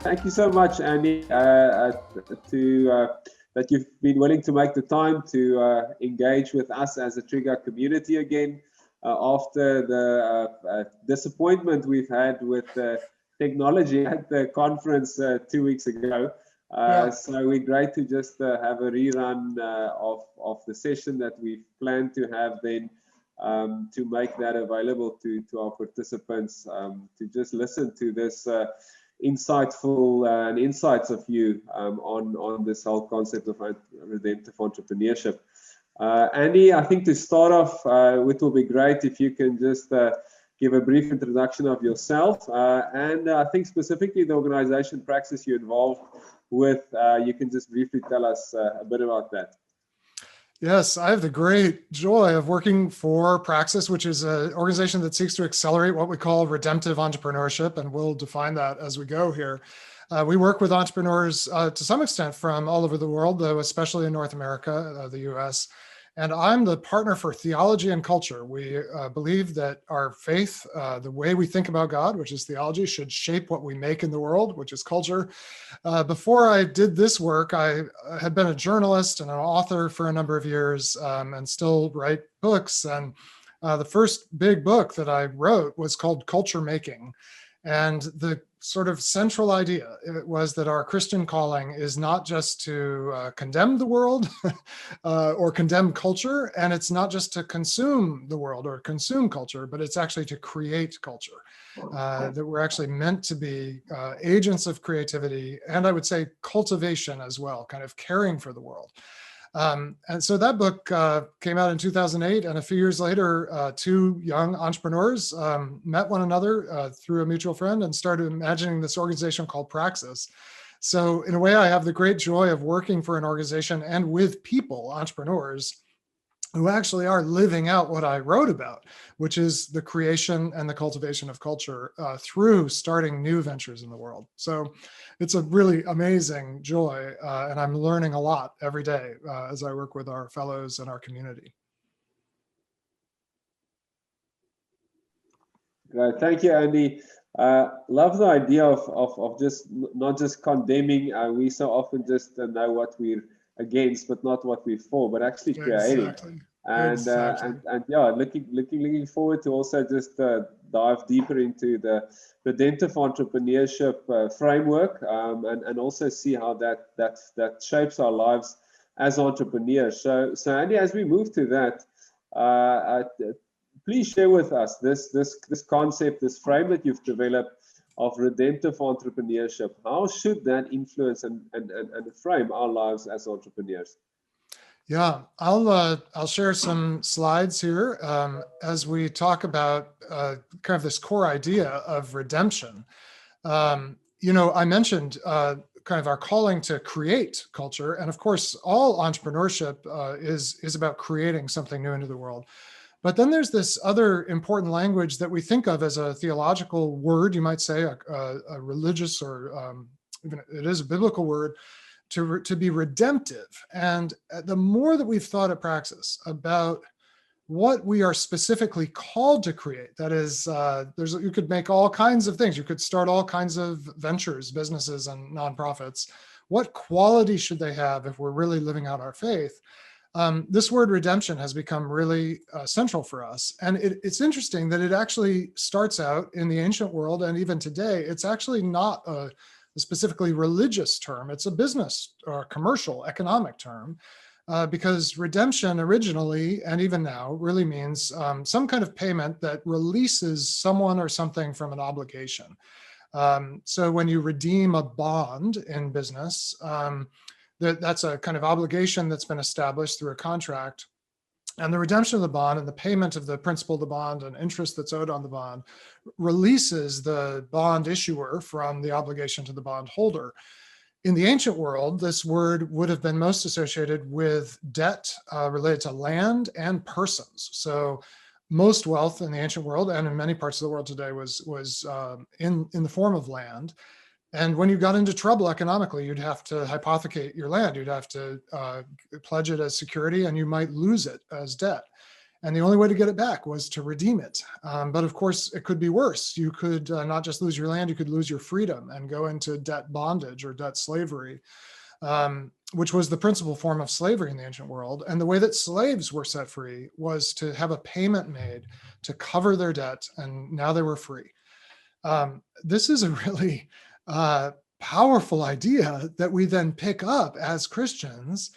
Thank you so much, Andy, that you've been willing to make the time to engage with us as a Trigger community again after the disappointment we've had with technology at the conference 2 weeks ago. Yeah. So we're great to just have a rerun of the session that we've planned to have then, to make that available to our participants, to just listen to this insightful and insights of you on this whole concept of redemptive entrepreneurship. Andy, I think to start off, it will be great if you can just give a brief introduction of yourself, and I think specifically the organization Praxis you're involved with. You can just briefly tell us a bit about that. Yes, I have the great joy of working for Praxis, which is an organization that seeks to accelerate what we call redemptive entrepreneurship, and we'll define that as we go here. We work with entrepreneurs to some extent from all over the world, though especially in North America, the US. And I'm the partner for theology and culture. We believe that our faith, the way we think about God, which is theology, should shape what we make in the world, which is culture. Before I did this work, I had been a journalist and an author for a number of years, and still write books. And the first big book that I wrote was called Culture Making. And the sort of central idea was that our Christian calling is not just to condemn the world or condemn culture, and it's not just to consume the world or consume culture, but it's actually to create culture. That we're actually meant to be agents of creativity, and I would say cultivation as well, kind of caring for the world. And so that book came out in 2008, and a few years later, two young entrepreneurs met one another through a mutual friend and started imagining this organization called Praxis. So in a way, I have the great joy of working for an organization and with people, entrepreneurs, who actually are living out what I wrote about, which is the creation and the cultivation of culture through starting new ventures in the world. So it's a really amazing joy, and I'm learning a lot every day as I work with our fellows and our community. Great, thank you, Andy. Love the idea of just not just condemning. We so often just know what we're against, but not what we're for, but actually creating. Exactly. And, Exactly. and yeah, looking forward to also just dive deeper into the redemptive entrepreneurship framework, and also see how that shapes our lives as entrepreneurs. So Andy, as we move to that, please share with us this concept, this frame that you've developed of redemptive entrepreneurship. How should that influence and frame our lives as entrepreneurs? Yeah, I'll share some slides here as we talk about kind of this core idea of redemption. I mentioned kind of our calling to create culture, and of course, all entrepreneurship is about creating something new into the world. But then there's this other important language that we think of as a theological word, you might say, a religious, or even it is a biblical word, to be redemptive. And the more that we've thought at Praxis about what we are specifically called to create, that is, you could make all kinds of things. You could start all kinds of ventures, businesses, and nonprofits. What quality should they have if we're really living out our faith? This word redemption has become really central for us. And it's interesting that it actually starts out in the ancient world, and even today, it's actually not a specifically religious term. It's a business or commercial economic term, because redemption originally, and even now, really means some kind of payment that releases someone or something from an obligation. So when you redeem a bond in business, that's a kind of obligation that's been established through a contract. And the redemption of the bond and the payment of the principal of the bond and interest that's owed on the bond releases the bond issuer from the obligation to the bond holder. In the ancient world, this word would have been most associated with debt related to land and persons. So most wealth in the ancient world and in many parts of the world today was in the form of land. And when you got into trouble economically, you'd have to hypothecate your land. You'd have to pledge it as security, and you might lose it as debt. And the only way to get it back was to redeem it. But of course, it could be worse. You could not just lose your land, you could lose your freedom and go into debt bondage or debt slavery, which was the principal form of slavery in the ancient world. And the way that slaves were set free was to have a payment made to cover their debt, and now they were free. This is a really powerful idea that we then pick up as Christians,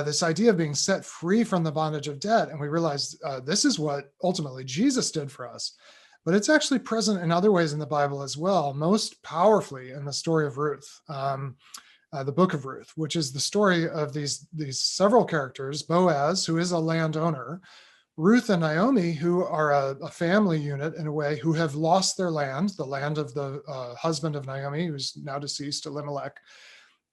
this idea of being set free from the bondage of debt. And we realize this is what ultimately Jesus did for us. But it's actually present in other ways in the Bible as well, most powerfully in the story of Ruth, the book of Ruth, which is the story of these several characters: Boaz, who is a landowner; Ruth and Naomi, who are a family unit in a way, who have lost their land, the land of the husband of Naomi, who's now deceased, Elimelech.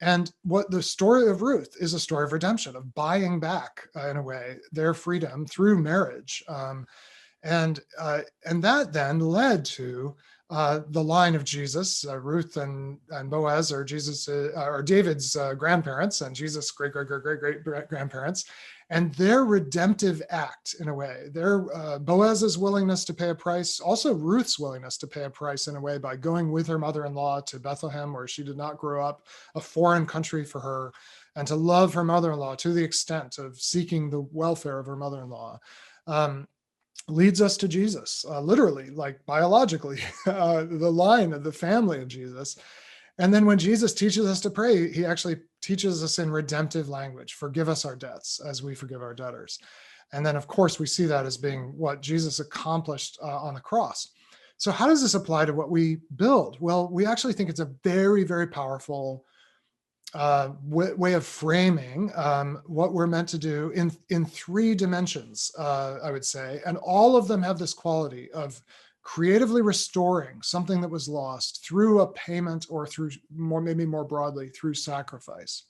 And what the story of Ruth is a story of redemption, of buying back, in a way, their freedom through marriage. And that then led to the line of Jesus. Ruth and Boaz are David's grandparents, and Jesus' great grandparents, and their redemptive act, in a way. Their Boaz's willingness to pay a price, also Ruth's willingness to pay a price, in a way, by going with her mother-in-law to Bethlehem, where she did not grow up, a foreign country for her, and to love her mother-in-law to the extent of seeking the welfare of her mother-in-law. Leads us to Jesus, literally, like biologically, the line of the family of Jesus. And then when Jesus teaches us to pray, he actually teaches us in redemptive language: forgive us our debts as we forgive our debtors. And then, of course, we see that as being what Jesus accomplished on the cross. So how does this apply to what we build? Well, we actually think it's a very, very powerful way of framing what we're meant to do in three dimensions, I would say. And all of them have this quality of creatively restoring something that was lost through a payment, or through maybe more broadly, through sacrifice.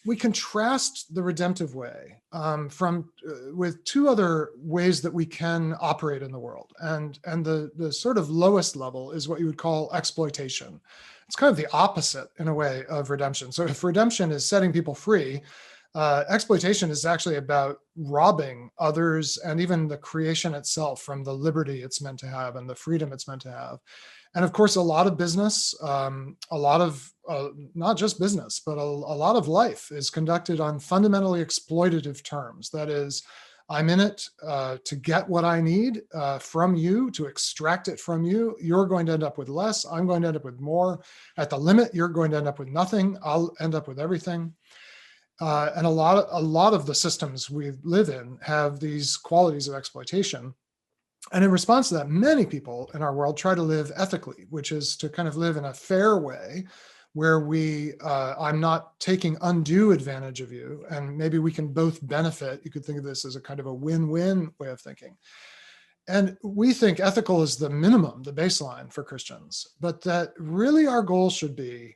We contrast the redemptive way with two other ways that we can operate in the world. And the sort of lowest level is what you would call exploitation. It's kind of the opposite, in a way, of redemption. So if redemption is setting people free, exploitation is actually about robbing others and even the creation itself from the liberty it's meant to have and the freedom it's meant to have. And of course, a lot of business, not just business, but a lot of life is conducted on fundamentally exploitative terms. That is, I'm in it to get what I need from you, to extract it from you. You're going to end up with less. I'm going to end up with more. At the limit, you're going to end up with nothing. I'll end up with everything. And a lot of the systems we live in have these qualities of exploitation. And in response to that, many people in our world try to live ethically, which is to kind of live in a fair way, where I'm not taking undue advantage of you, and maybe we can both benefit. You could think of this as a kind of a win-win way of thinking. And we think ethical is the minimum, the baseline for Christians, but that really our goal should be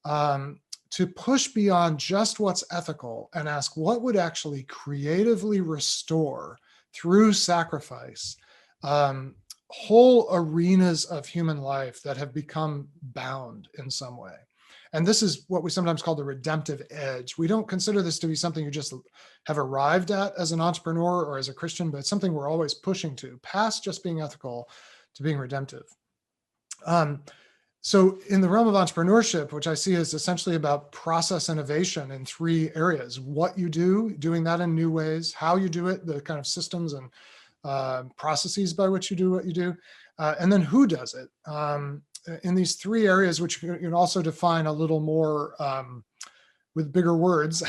to push beyond just what's ethical and ask what would actually creatively restore, through sacrifice, whole arenas of human life that have become bound in some way. And this is what we sometimes call the redemptive edge. We don't consider this to be something you just have arrived at as an entrepreneur or as a Christian, but it's something we're always pushing to, past just being ethical to being redemptive. So in the realm of entrepreneurship, which I see as essentially about process innovation in three areas: what you do, doing that in new ways; how you do it, the kind of systems and processes by which you do what you do; and then who does it. In these three areas, which you can also define a little more with bigger words,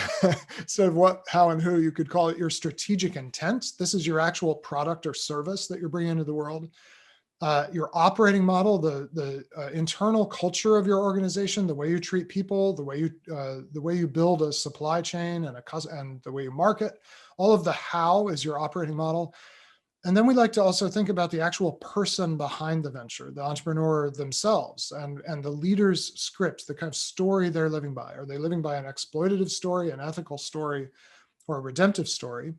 instead of what, how, and who, you could call it your strategic intent. This is your actual product or service that you're bringing into the world. Your operating model, the internal culture of your organization, the way you treat people, the way you build a supply chain and the way you market. All of the how is your operating model. And then we like to also think about the actual person behind the venture, the entrepreneur themselves, and the leader's script, the kind of story they're living by. Are they living by an exploitative story, an ethical story, or a redemptive story?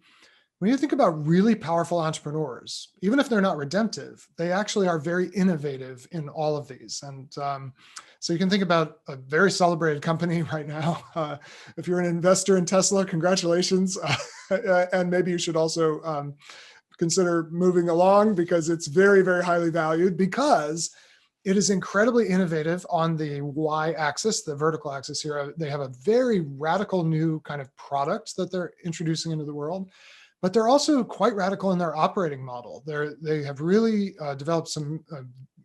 when you think about really powerful entrepreneurs, even if they're not redemptive, they actually are very innovative in all of these. And so you can think about a very celebrated company right now. If you're an investor in Tesla, congratulations. And maybe you should also consider moving along, because it's very, very highly valued, because it is incredibly innovative on the y-axis, the vertical axis here. They have a very radical new kind of product that they're introducing into the world, but they're also quite radical in their operating model. They have really developed some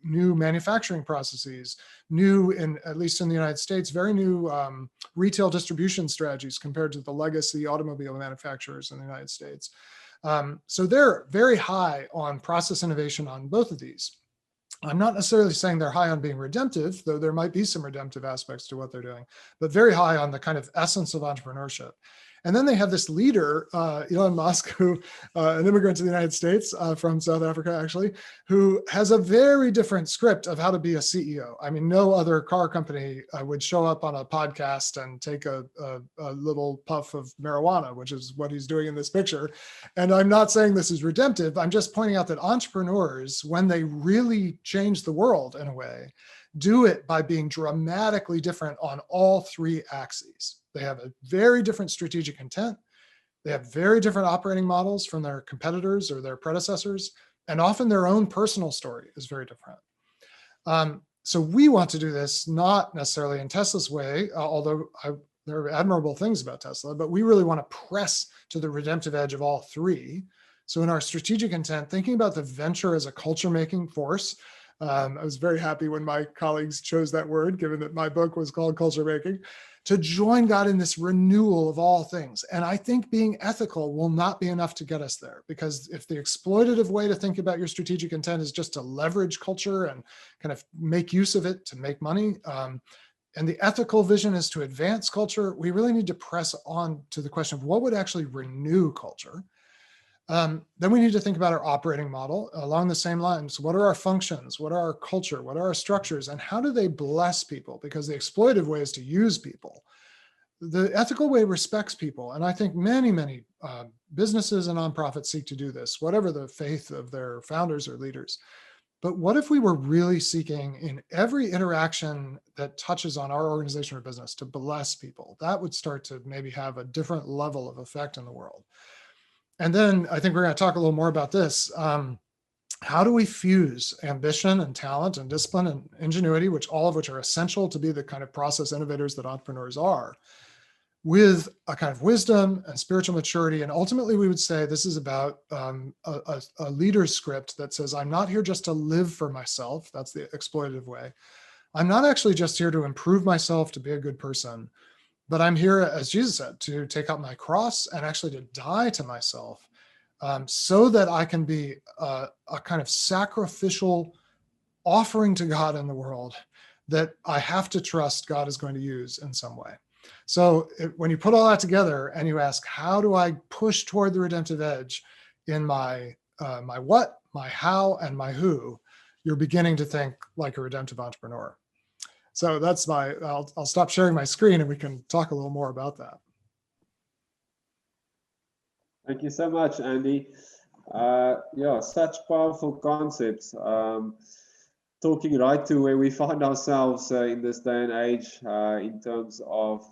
new manufacturing processes, new, at least in the United States, very new retail distribution strategies compared to the legacy automobile manufacturers in the United States. So they're very high on process innovation on both of these. I'm not necessarily saying they're high on being redemptive, though there might be some redemptive aspects to what they're doing, but very high on the kind of essence of entrepreneurship. And then they have this leader, Elon Musk, who, an immigrant to the United States from South Africa, actually, who has a very different script of how to be a CEO. I mean, no other car company would show up on a podcast and take a little puff of marijuana, which is what he's doing in this picture. And I'm not saying this is redemptive. I'm just pointing out that entrepreneurs, when they really change the world in a way, do it by being dramatically different on all three axes. They have a very different strategic intent. They have very different operating models from their competitors or their predecessors, and often their own personal story is very different. So we want to do this not necessarily in Tesla's way, although there are admirable things about Tesla, but we really want to press to the redemptive edge of all three. So in our strategic intent, thinking about the venture as a culture-making force. I was very happy when my colleagues chose that word, given that my book was called Culture Making, to join God in this renewal of all things. And I think being ethical will not be enough to get us there, because if the exploitative way to think about your strategic intent is just to leverage culture and kind of make use of it to make money, and the ethical vision is to advance culture, we really need to press on to the question of what would actually renew culture. Then we need to think about our operating model along the same lines. What are our functions? What are our culture? What are our structures? And how do they bless people? Because the exploitative way is to use people. The ethical way respects people. And I think many, many businesses and nonprofits seek to do this, whatever the faith of their founders or leaders. But what if we were really seeking in every interaction that touches on our organization or business to bless people? That would start to maybe have a different level of effect in the world. And then I think we're going to talk a little more about this. How do we fuse ambition and talent and discipline and ingenuity, all of which are essential to be the kind of process innovators that entrepreneurs are, with a kind of wisdom and spiritual maturity? And ultimately, we would say this is about a leader's script that says, I'm not here just to live for myself. That's the exploitative way. I'm not actually just here to improve myself, to be a good person. But I'm here, as Jesus said, to take up my cross and actually to die to myself, so that I can be a kind of sacrificial offering to God in the world that I have to trust God is going to use in some way. So when you put all that together and you ask, how do I push toward the redemptive edge in my what, my how, and my who, you're beginning to think like a redemptive entrepreneur. So that's I'll stop sharing my screen and we can talk a little more about that. Thank you so much, Andy. Yeah, such powerful concepts. Talking right to where we find ourselves in this day and age in terms of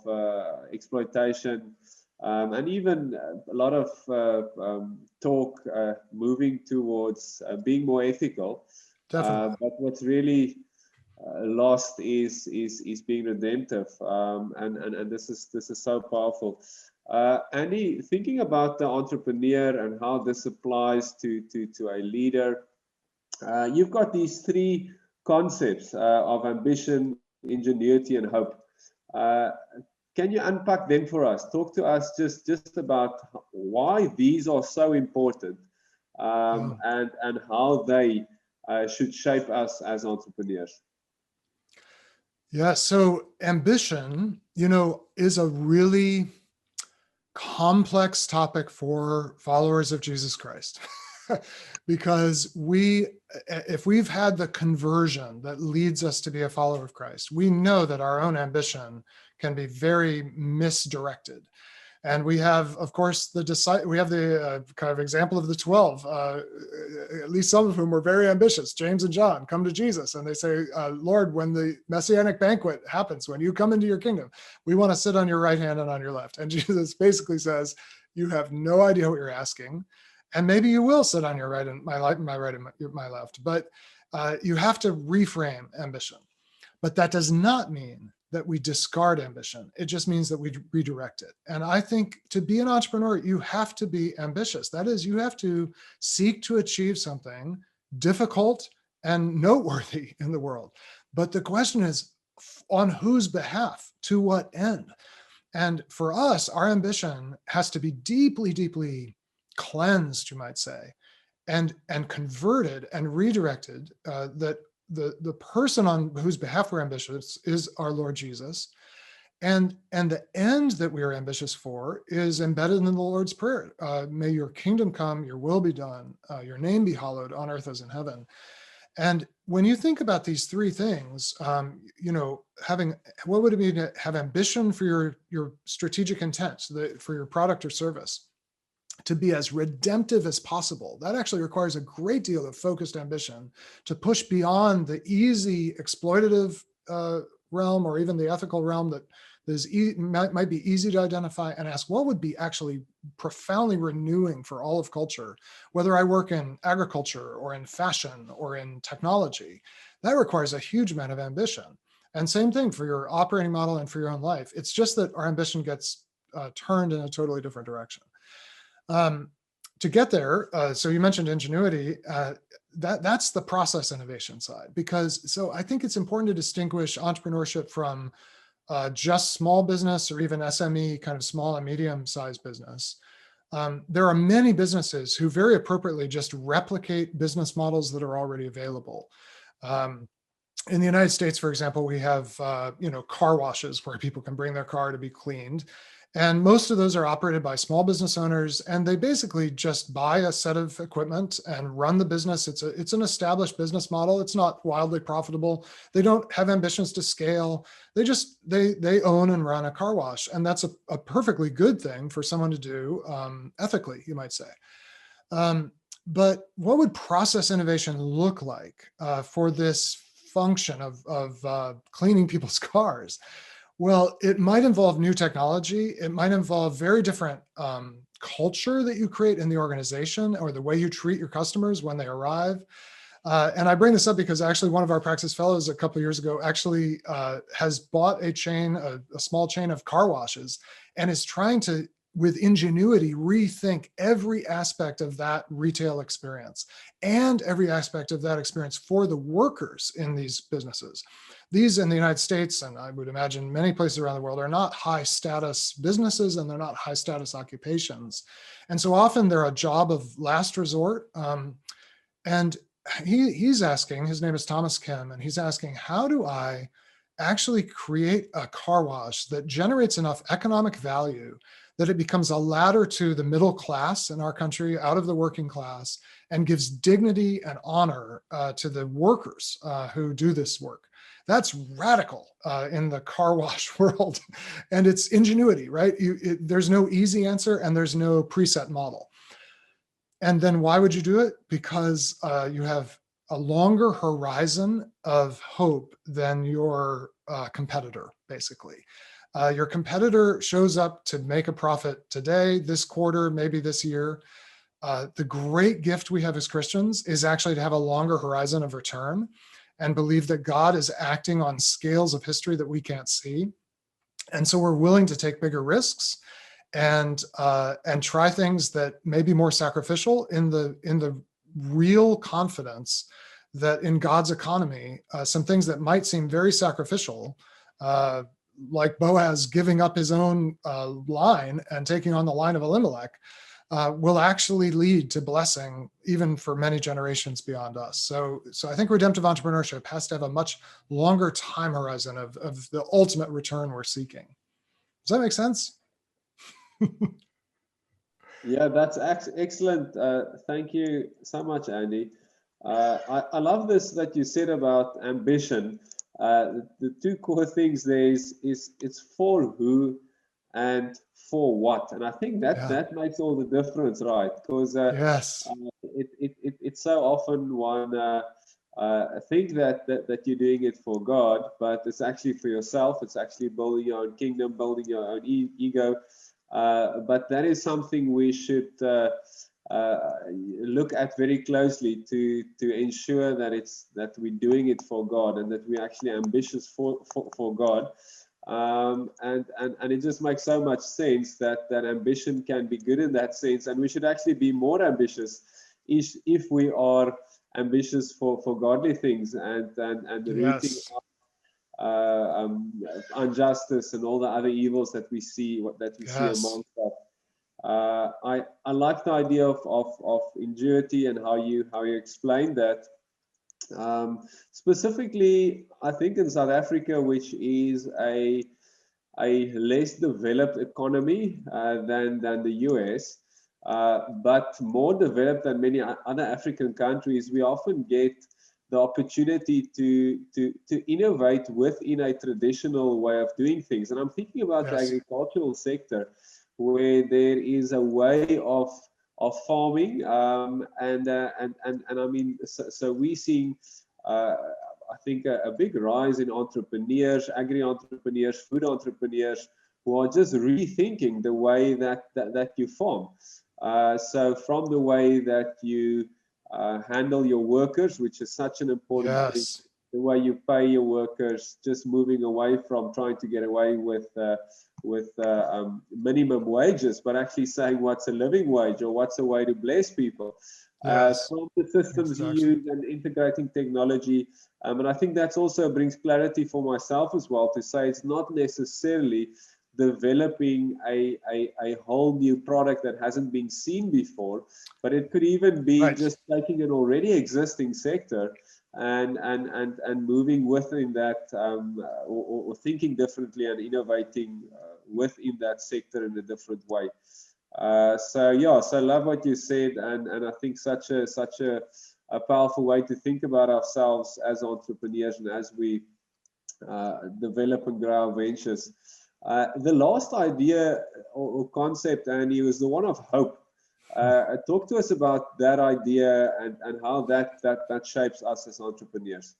exploitation, and even a lot of talk moving towards being more ethical. But what's really lost is being redemptive, and this is so powerful. Andy, thinking about the entrepreneur and how this applies to a leader, you've got these three concepts of ambition, ingenuity, and hope. Can you unpack them for us? Talk to us just about why these are so important, and how they should shape us as entrepreneurs. Yeah, so ambition, is a really complex topic for followers of Jesus Christ. Because if we've had the conversion that leads us to be a follower of Christ, we know that our own ambition can be very misdirected. And we have, of course, we have the kind of example of the 12, at least some of whom were very ambitious. James and John come to Jesus and they say, Lord, when the messianic banquet happens, when you come into your kingdom, we want to sit on your right hand and on your left. And Jesus basically says, you have no idea what you're asking. And maybe you will sit on your right and my right and my left, but you have to reframe ambition. But that does not mean that we discard ambition. It just means that we redirect it. And I think to be an entrepreneur, you have to be ambitious. That is, you have to seek to achieve something difficult and noteworthy in the world. But the question is, on whose behalf, to what end? And for us, our ambition has to be deeply, deeply cleansed, you might say, and converted and redirected, that the person on whose behalf we're ambitious is our Lord Jesus. And the end that we are ambitious for is embedded in the Lord's Prayer. May your kingdom come, your will be done, your name be hallowed on earth as in heaven. And when you think about these three things, what would it mean to have ambition for your strategic intent, for your product or service, to be as redemptive as possible? That actually requires a great deal of focused ambition to push beyond the easy exploitative realm, or even the ethical realm that might be easy to identify, and ask what would be actually profoundly renewing for all of culture, whether I work in agriculture or in fashion or in technology. That requires a huge amount of ambition. And same thing for your operating model and for your own life. It's just that our ambition gets turned in a totally different direction. To get there, so you mentioned ingenuity, that's the process innovation side, so I think it's important to distinguish entrepreneurship from just small business or even SME, kind of small and medium-sized business. There are many businesses who very appropriately just replicate business models that are already available. In the United States, for example, we have car washes where people can bring their car to be cleaned. And most of those are operated by small business owners, and they basically just buy a set of equipment and run the business. It's an established business model. It's not wildly profitable. They don't have ambitions to scale. They own and run a car wash, and that's a perfectly good thing for someone to do ethically, you might say. But what would process innovation look like for this function of cleaning people's cars? Well, it might involve new technology. It might involve very different culture that you create in the organization, or the way you treat your customers when they arrive. And I bring this up because actually one of our Praxis Fellows a couple of years ago actually has bought a small chain of car washes, and is trying to, with ingenuity, rethink every aspect of that retail experience and every aspect of that experience for the workers in these businesses. These in the United States, and I would imagine many places around the world, are not high status businesses, and they're not high status occupations. And so often they're a job of last resort. And he's asking, his name is Thomas Kim, and he's asking, how do I actually create a car wash that generates enough economic value that it becomes a ladder to the middle class in our country, out of the working class, and gives dignity and honor to the workers who do this work? That's radical in the car wash world. And it's ingenuity, right? There's no easy answer, and there's no preset model. And then why would you do it? Because you have a longer horizon of hope than your competitor, basically. Your competitor shows up to make a profit today, this quarter, maybe this year. The great gift we have as Christians is actually to have a longer horizon of return, and believe that God is acting on scales of history that we can't see. And so we're willing to take bigger risks and try things that may be more sacrificial in the real confidence that in God's economy, some things that might seem very sacrificial, like Boaz giving up his own line and taking on the line of Elimelech, will actually lead to blessing even for many generations beyond us. So I think redemptive entrepreneurship has to have a much longer time horizon of the ultimate return we're seeking. Does that make sense? Yeah, that's excellent. Thank you so much, Andy. I love this that you said about ambition. The two core things there is it's for who and for what. And I think that Yeah. that makes all the difference, right? Because Yes. it's so often one think that you're doing it for God, but it's actually for yourself. It's actually building your own kingdom, building your own ego. But that is something we should look at very closely to ensure that we're doing it for God and that we're actually ambitious for God. And it just makes so much sense that ambition can be good in that sense, and we should actually be more ambitious if we are ambitious for godly things and rooting Yes. injustice and all the other evils that we see Yes. amongst us. I like the idea of ingenuity and how you explain that. Specifically, I think in South Africa, which is a less developed economy than the US, but more developed than many other African countries, we often get the opportunity to innovate within a traditional way of doing things. And I'm thinking about the Yes. agricultural sector, where there is a way of farming, and I mean, so we're seeing. I think a big rise in entrepreneurs, agri-entrepreneurs, food entrepreneurs, who are just rethinking the way that you farm. So from the way that you handle your workers, which is such an important thing, Yes. the way you pay your workers, just moving away from trying to get away with minimum wages, but actually saying what's a living wage or what's a way to bless people. Yes. From the systems you Exactly. use and integrating technology. And I think that also brings clarity for myself as well, to say it's not necessarily developing a whole new product that hasn't been seen before, but it could even be Right. just taking an already existing sector and moving within that, or thinking differently and innovating within that sector in a different way. So yeah, so I love what you said, and I think such a powerful way to think about ourselves as entrepreneurs and as we develop and grow our ventures. The last idea or concept, Andy, was the one of hope. Talk to us about that idea and how that shapes us as entrepreneurs.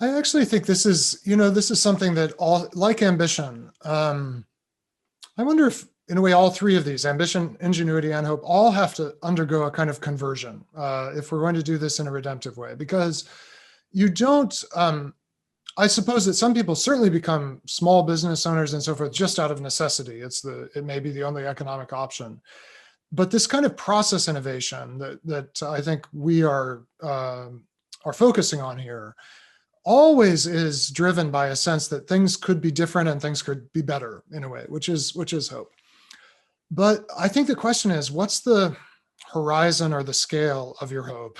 I actually think this is, this is something that all, like ambition. I wonder if, in a way, all three of these, ambition, ingenuity, and hope, all have to undergo a kind of conversion if we're going to do this in a redemptive way. Because you don't, I suppose that some people certainly become small business owners and so forth just out of necessity. It may be the only economic option. But this kind of process innovation that I think we are focusing on here always is driven by a sense that things could be different and things could be better in a way, which is hope. But I think the question is, what's the horizon or the scale of your hope?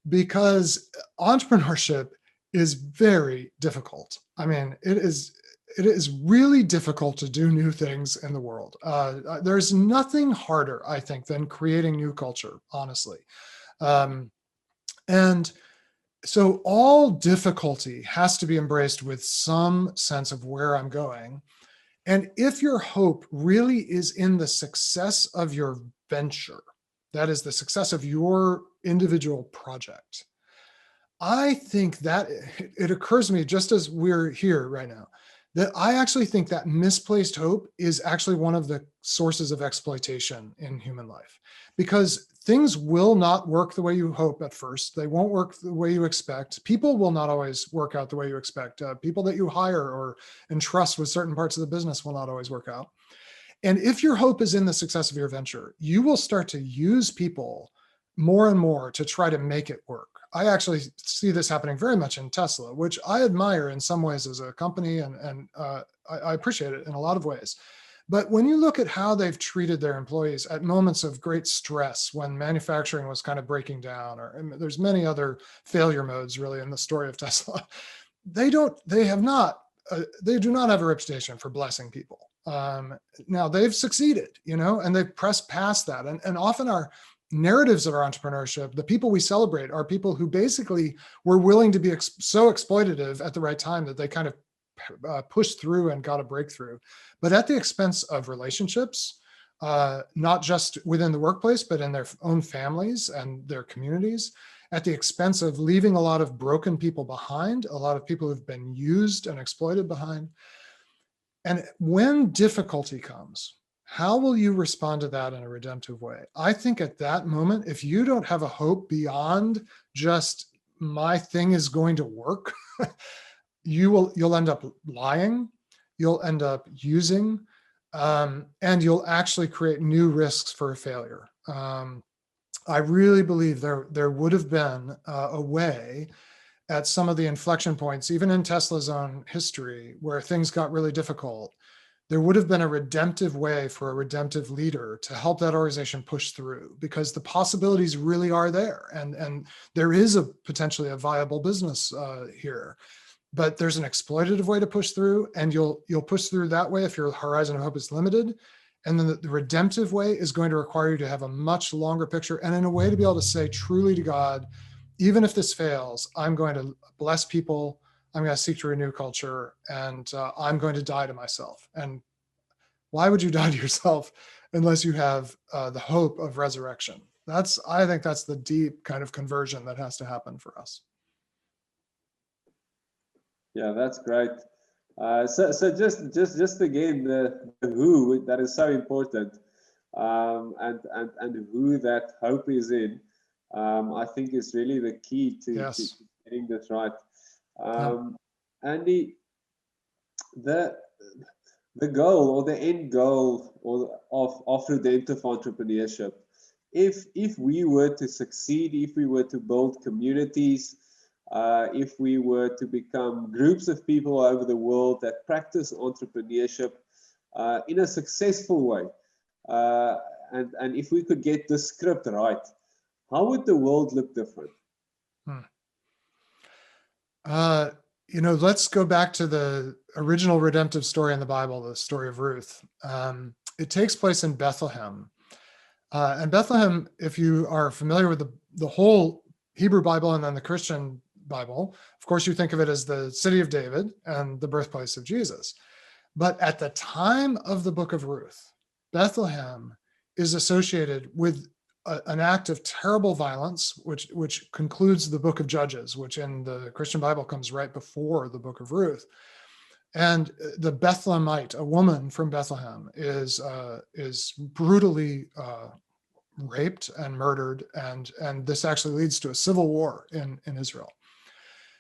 Because entrepreneurship is very difficult. I mean, it is really difficult to do new things in the world. There's nothing harder, I think, than creating new culture, honestly. And so all difficulty has to be embraced with some sense of where I'm going. And if your hope really is in the success of your venture, that is the success of your individual project, I think that it occurs to me, just as we're here right now, that I actually think that misplaced hope is actually one of the sources of exploitation in human life, because things will not work the way you hope at first. They won't work the way you expect. People will not always work out the way you expect. People that you hire or entrust with certain parts of the business will not always work out. And if your hope is in the success of your venture, you will start to use people more and more to try to make it work. I actually see this happening very much in Tesla, which I admire in some ways as a company, and I appreciate it in a lot of ways. But when you look at how they've treated their employees at moments of great stress, when manufacturing was kind of breaking down, or there's many other failure modes really in the story of Tesla, they do not have a reputation for blessing people. Now they've succeeded, and they've pressed past that. And often our narratives of our entrepreneurship, the people we celebrate are people who basically were willing to be so exploitative at the right time that they kind of pushed through and got a breakthrough, but at the expense of relationships, not just within the workplace, but in their own families and their communities, at the expense of leaving a lot of broken people behind, a lot of people who've been used and exploited behind. And when difficulty comes, how will you respond to that in a redemptive way? I think at that moment, if you don't have a hope beyond just my thing is going to work, you'll end up lying, you'll end up using, and you'll actually create new risks for a failure. I really believe there would have been a way at some of the inflection points, even in Tesla's own history, where things got really difficult. There would have been a redemptive way for a redemptive leader to help that organization push through, because the possibilities really are there, and there is potentially a viable business here. But there's an exploitative way to push through, and you'll push through that way if your horizon of hope is limited. And then the redemptive way is going to require you to have a much longer picture, and in a way to be able to say truly to God, even if this fails, I'm going to bless people, I'm going to seek to renew culture, and I'm going to die to myself. And why would you die to yourself unless you have the hope of resurrection? I think that's the deep kind of conversion that has to happen for us. Yeah, that's great. So just again, the who, that is so important, and who that hope is in, I think is really the key to getting this right. And the goal, or the end goal, of redemptive entrepreneurship, if we were to succeed, if we were to build communities, if we were to become groups of people over the world that practice entrepreneurship in a successful way, and if we could get the script right, how would the world look different? Let's go back to the original redemptive story in the Bible, the story of Ruth. It takes place in Bethlehem. And Bethlehem, if you are familiar with the whole Hebrew Bible and then the Christian Bible, of course, you think of it as the city of David and the birthplace of Jesus. But at the time of the book of Ruth, Bethlehem is associated with an act of terrible violence, which concludes the book of Judges, which in the Christian Bible comes right before the book of Ruth. And the Bethlehemite, a woman from Bethlehem, is brutally raped and murdered, and this actually leads to a civil war in Israel.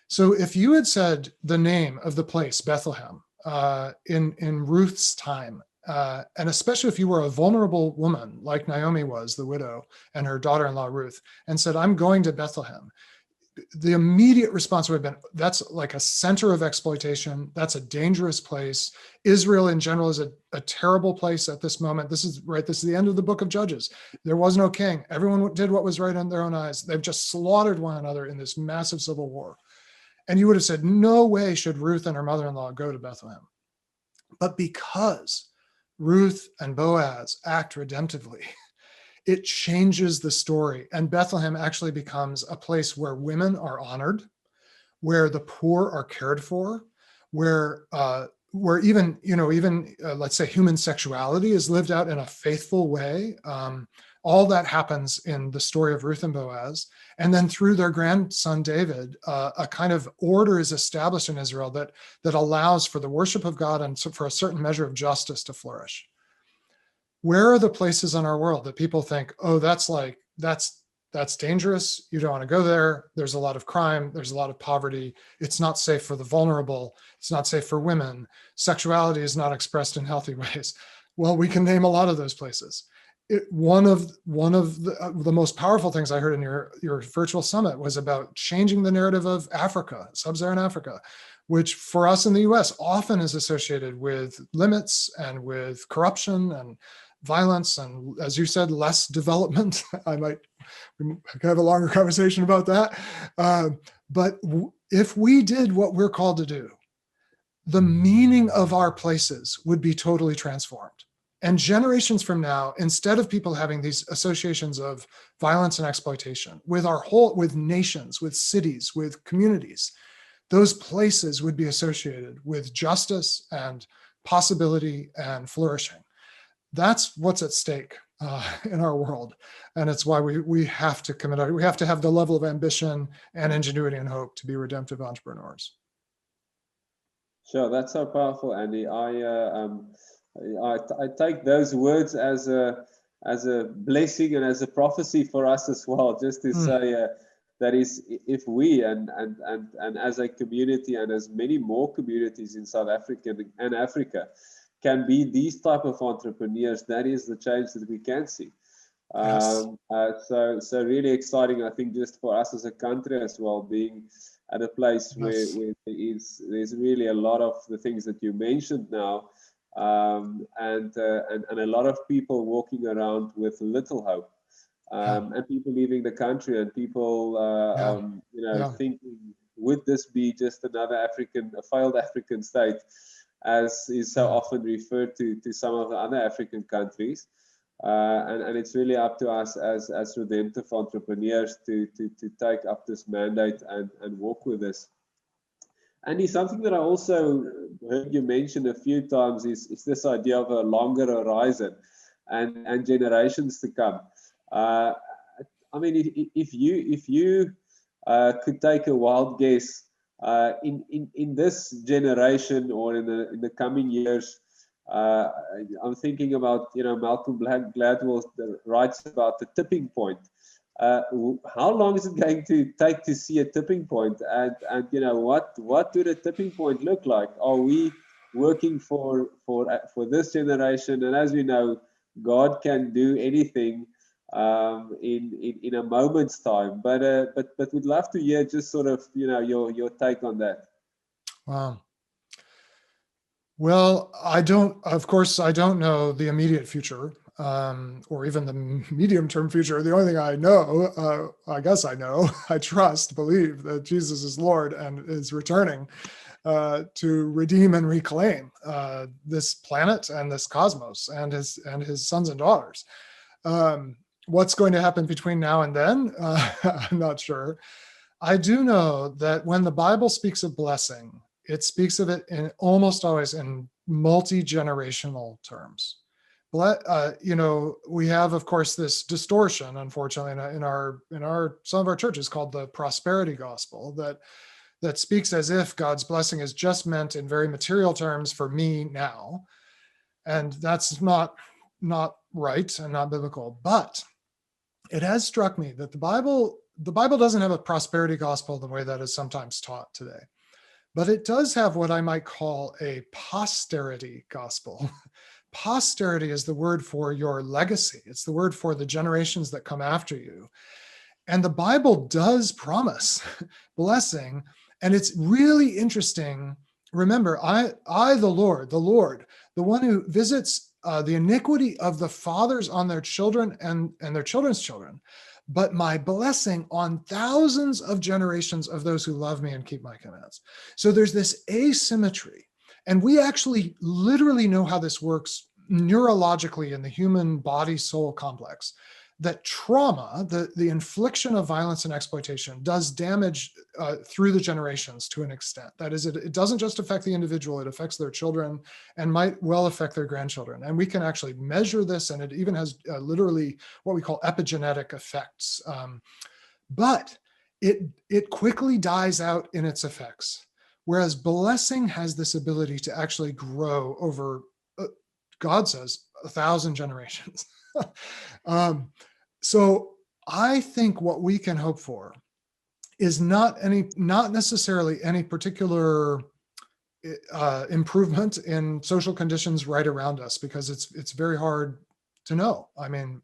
So if you had said the name of the place, Bethlehem, in Ruth's time, and especially if you were a vulnerable woman like Naomi was, the widow, and her daughter-in-law Ruth, and said, I'm going to Bethlehem, the immediate response would have been, that's like a center of exploitation. That's a dangerous place. Israel in general is a terrible place at this moment. This is the end of the book of Judges. There was no king. Everyone did what was right in their own eyes. They've just slaughtered one another in this massive civil war. And you would have said, no way should Ruth and her mother-in-law go to Bethlehem. But because Ruth and Boaz act redemptively, it changes the story. And Bethlehem actually becomes a place where women are honored, where the poor are cared for, where even let's say human sexuality is lived out in a faithful way. All that happens in the story of Ruth and Boaz. And then through their grandson, David, a kind of order is established in Israel that allows for the worship of God and for a certain measure of justice to flourish. Where are the places in our world that people think, oh, that's dangerous. You don't want to go there. There's a lot of crime. There's a lot of poverty. It's not safe for the vulnerable. It's not safe for women. Sexuality is not expressed in healthy ways. Well, we can name a lot of those places. One of the most powerful things I heard in your virtual summit was about changing the narrative of Africa, sub-Saharan Africa, which for us in the US often is associated with limits and with corruption and violence, and as you said, less development. We could have a longer conversation about that. But if we did what we're called to do, the meaning of our places would be totally transformed. And generations from now, instead of people having these associations of violence and exploitation with with nations, with cities, with communities, those places would be associated with justice and possibility and flourishing. That's what's at stake in our world. And it's why we have to commit, we have to have the level of ambition and ingenuity and hope to be redemptive entrepreneurs. Sure, that's so powerful, Andy. I take those words as a blessing and as a prophecy for us as well. Just to say that is, if we and as a community and as many more communities in South Africa and Africa can be these type of entrepreneurs, that is the change that we can see. Yes. So really exciting, I think, just for us as a country as well, being at a place Yes. where there's really a lot of the things that you mentioned now, and a lot of people walking around with little hope, and people leaving the country, and people thinking, would this be just another a failed African state, as is so often referred to some of the other African countries. And it's really up to us as redemptive entrepreneurs to take up this mandate and walk with this. And something that I also heard you mention a few times is this idea of a longer horizon and generations to come. I mean, if you could take a wild guess, in this generation or in the coming years, I'm thinking about, Malcolm Gladwell writes about the tipping point. How long is it going to take to see a tipping point? And what do the tipping point look like? Are we working for this generation? And as we know, God can do anything in a moment's time. But we'd love to hear just sort of your take on that. Wow. Well, of course, I don't know the immediate future, or even the medium-term future. The only thing I know, I guess I know, I trust, believe that Jesus is Lord and is returning to redeem and reclaim this planet and this cosmos and his sons and daughters. What's going to happen between now and then? I'm not sure. I do know that when the Bible speaks of blessing, it speaks of it in almost always in multi-generational terms. We have, of course, this distortion, unfortunately, in some of our churches called the prosperity gospel, that speaks as if God's blessing is just meant in very material terms for me now, and that's not right and not biblical. But it has struck me that the Bible doesn't have a prosperity gospel the way that is sometimes taught today. But it does have what I might call a posterity gospel. Posterity is the word for your legacy. It's the word for the generations that come after you. And the Bible does promise blessing. And it's really interesting. Remember, I, the Lord, the one who visits the iniquity of the fathers on their children and their children's children, but my blessing on thousands of generations of those who love me and keep my commands. So there's this asymmetry. And we actually literally know how this works neurologically in the human body-soul complex, that trauma, the infliction of violence and exploitation, does damage through the generations to an extent. That is, it doesn't just affect the individual, it affects their children and might well affect their grandchildren. And we can actually measure this, and it even has literally what we call epigenetic effects. But it quickly dies out in its effects, whereas blessing has this ability to actually grow over, God says, 1,000 generations. So I think what we can hope for is not necessarily any particular improvement in social conditions right around us, because it's very hard to know. I mean,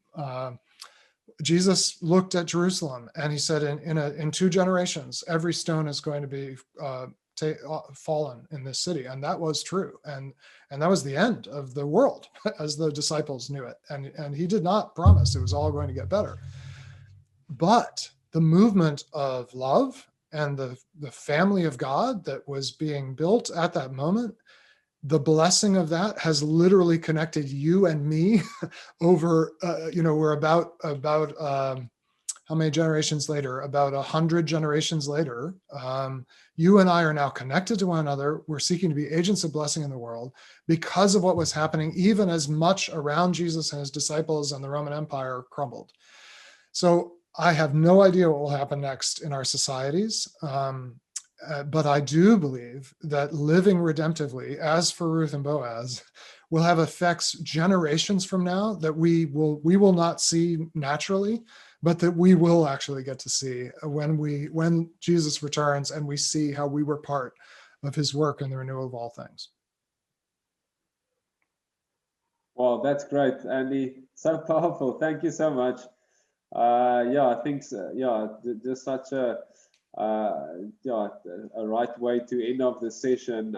Jesus looked at Jerusalem and he said, in 2 generations, every stone is going to be fallen in this city. And that was true. And that was the end of the world as the disciples knew it. And he did not promise it was all going to get better. But the movement of love and the family of God that was being built at that moment, the blessing of that has literally connected you and me over, we're about how many generations later, about 100 generations later, you and I are now connected to one another. We're seeking to be agents of blessing in the world because of what was happening, even as much around Jesus and his disciples and the Roman Empire crumbled. So I have no idea what will happen next in our societies. But I do believe that living redemptively, as for Ruth and Boaz, will have effects generations from now that we will not see naturally, but that we will actually get to see when Jesus returns and we see how we were part of his work in the renewal of all things. Well, that's great, Andy. So powerful. Thank you so much. I think so, just such a right way to end off the session.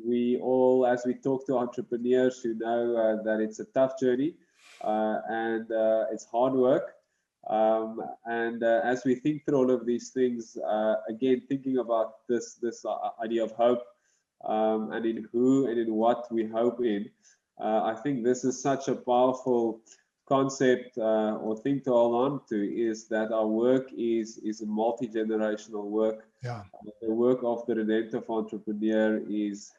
We all, as we talk to entrepreneurs who know that it's a tough journey and it's hard work. And as we think through all of these things, again, thinking about this idea of hope and in who and in what we hope in, I think this is such a powerful concept or thing to hold on to, is that our work is a multi-generational work. Yeah. The work of the redemptive entrepreneur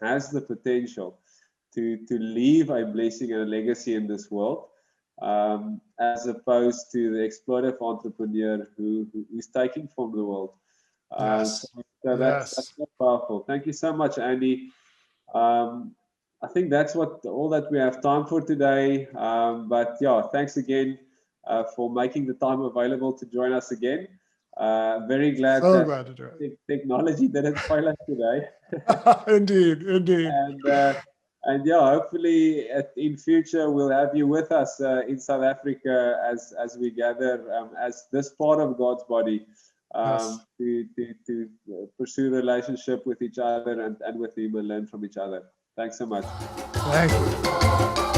has the potential to leave a blessing and a legacy in this world, as opposed to the exploitive entrepreneur who's taking from the world. Yes. So that's so powerful. Thank you so much, Andy. I think that's all that we have time for today. But yeah, thanks again for making the time available to join us again. Very glad glad to do it. Technology didn't fail us today. Indeed. And yeah, hopefully in future we'll have you with us in South Africa as we gather as this part of God's body to pursue relationship with each other and with him and learn from each other. Thanks so much. Thank you.